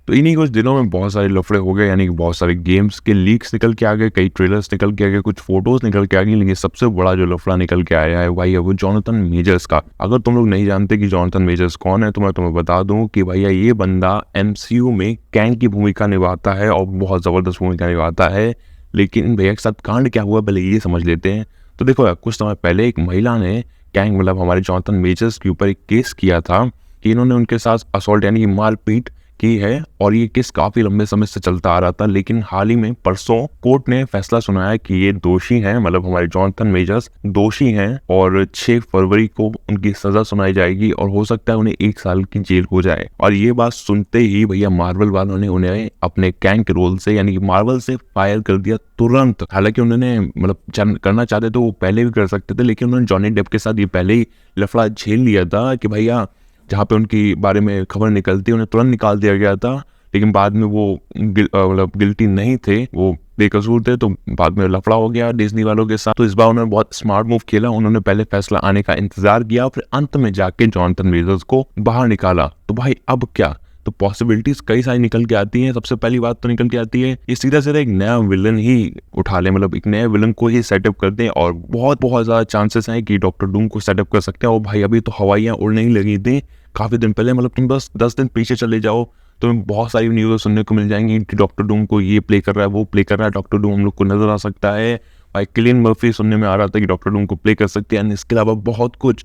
तो इन्हीं कुछ दिनों में बहुत सारे लफड़े हो गए, यानी कि बहुत सारे गेम्स के लीक्स निकल के आ गए, कई ट्रेलर्स निकल के आ गए, कुछ फोटोज निकल के आ गई। लेकिन सबसे बड़ा जो लफड़ा निकल के आया है भाई, वो जॉनथन मेजर्स का। अगर तुम लोग नहीं जानते कि जॉनथन मेजर्स कौन है, तो मैं तुम्हें बता दूं कि भैया ये बंदा एमसीयू में कैंग की भूमिका निभाता है और बहुत जबरदस्त भूमिका निभाता है। लेकिन भैया के साथ कांड क्या हुआ पहले ये समझ लेते हैं। तो देखो यार, कुछ समय पहले एक महिला ने कैंग मतलब हमारे जॉनथन मेजर्स के ऊपर एक केस किया था कि इन्होंने उनके साथ असॉल्ट यानी कि मारपीट की है, और ये केस काफी लंबे समय से चलता आ रहा था। लेकिन हाल ही में परसों कोर्ट ने फैसला सुनाया कि ये दोषी हैं, मतलब हमारे जॉनथन मेजर्स दोषी हैं, और 6 फरवरी को उनकी सजा सुनाई जाएगी और हो सकता है उन्हें 1 साल की जेल हो जाए। और ये बात सुनते ही भैया मार्वल वालों ने उन्हें अपने कैंग के रोल से यानी कि मार्वल से फायर कर दिया तुरंत। हालांकि उन्होंने मतलब करना चाहते तो वो पहले भी कर सकते थे, लेकिन उन्होंने जॉनी डेप के साथ ये पहले ही लफड़ा झेल लिया था कि भैया जहाँ पे उनकी बारे में खबर निकलती उन्हें तुरंत निकाल दिया गया था। लेकिन बाद में वो मतलब गिल्टी नहीं थे, वो बेकसूर थे, तो बाद में लफड़ा हो गया डिज्नी वालों के साथ। तो इस बार उन्होंने बहुत स्मार्ट मूव खेला, उन्होंने पहले फैसला आने का इंतजार किया, फिर अंत में जाके जॉनथन मेजर्स को बाहर निकाला। तो भाई अब क्या, तो पॉसिबिलिटीज कई सारी निकल के आती हैं। सबसे पहली बात तो निकल के आती है ये सीधा सीधा एक नया विलन ही उठा ले, मतलब एक नया विलन को ही सेटअप कर दें, और बहुत बहुत ज्यादा चांसेस हैं कि डॉक्टर डूम को सेटअप कर सकते हैं। और भाई अभी तो हवाइयां उड़ने ही लगी थी काफी दिन पहले, मतलब तुम बस 10 दिन पीछे चले जाओ तो बहुत सारी न्यूज़ सुनने को मिल जाएंगी कि डॉक्टर डूम को ये प्ले कर रहा है, वो प्ले कर रहा है, डॉक्टर डूम हम लोग को नजर आ सकता है। भाई किलियन मर्फी सुनने में आ रहा था कि डॉक्टर डूम को प्ले कर सकते हैं। इसके अलावा बहुत कुछ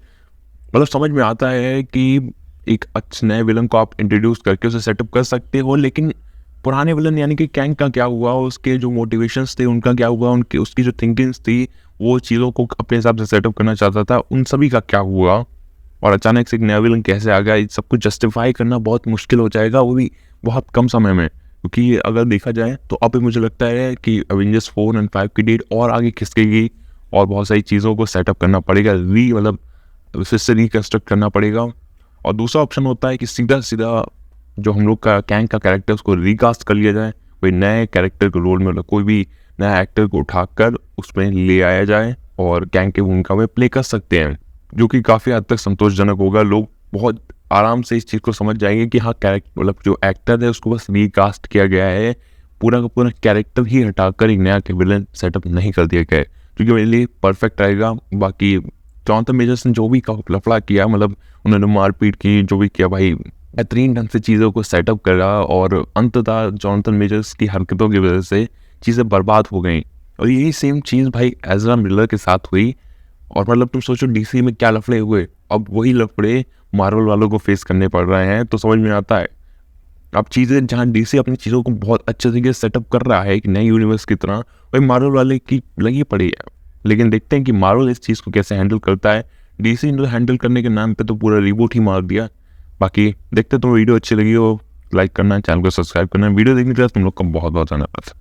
मतलब समझ में आता है कि एक अच्छे नए विलन को आप इंट्रोड्यूस करके उसे सेटअप कर सकते हो, लेकिन पुराने विलन यानी कि कैंग का क्या हुआ, उसके जो मोटिवेशंस थे उनका क्या हुआ, उनकी उसकी जो थिंकिंग्स थी, वो चीज़ों को अपने हिसाब से सेटअप करना चाहता था, उन सभी का क्या हुआ, और अचानक से एक नया विलन कैसे आ गया, इस सब कुछ जस्टिफाई करना बहुत मुश्किल हो जाएगा, वो भी बहुत कम समय में। क्योंकि अगर देखा जाए तो अब मुझे लगता है कि एवेंजर्स 4 और 5 की डेट और आगे खिसकेगी, और बहुत सारी चीज़ों को सेटअप करना पड़ेगा, मतलब फिर से रिकंस्ट्रक्ट करना पड़ेगा। और दूसरा ऑप्शन होता है कि सीधा सीधा जो हम लोग का कैंग का कैरेक्टर उसको रिकास्ट कर लिया जाए, कोई नए कैरेक्टर के रोल में, मतलब कोई भी नया एक्टर को उठाकर उसमें ले आया जाए और कैंग की भूमिका में प्ले कर सकते हैं, जो कि काफ़ी हद तक संतोषजनक होगा। लोग बहुत आराम से इस चीज़ को समझ जाएंगे कि हाँ कैरेक्टर मतलब जो एक्टर है उसको बस रिकास्ट किया गया है, पूरा का पूरा कैरेक्टर ही हटाकर एक नया विलन सेटअप नहीं कर दिया गया है, क्योंकि मेरे लिए परफेक्ट रहेगा। बाकी जॉनथन मेजर्स ने जो भी लफड़ा किया, मतलब उन्होंने मारपीट की, जो भी किया भाई बेहतरीन ढंग से चीज़ों को सेटअप करा, और अंततः जॉनथन मेजर्स की हरकतों की वजह से चीज़ें बर्बाद हो गई। और यही सेम चीज़ भाई एज़रा मिलर के साथ हुई, और मतलब तुम सोचो डीसी में क्या लफड़े हुए, अब वही लफड़े मार्वल वालों को फेस करने पड़ रहे हैं। तो समझ में आता है अब चीज़ें, जहाँ डीसी अपनी चीज़ों को बहुत अच्छे तरीके से सेटअप कर रहा है एक नई यूनिवर्स की तरह, वही मार्वल वाले की लगी पड़ी है। लेकिन देखते हैं कि मार्वल इस चीज़ को कैसे हैंडल करता है। डीसी ने हैंडल करने के नाम पे तो पूरा रिबूट ही मार दिया। बाकी देखते, तुम्हें वीडियो अच्छी लगी हो लाइक करना, चैनल को सब्सक्राइब करना, वीडियो देखने के लिए तुम लोग का बहुत बहुत धन्यवाद।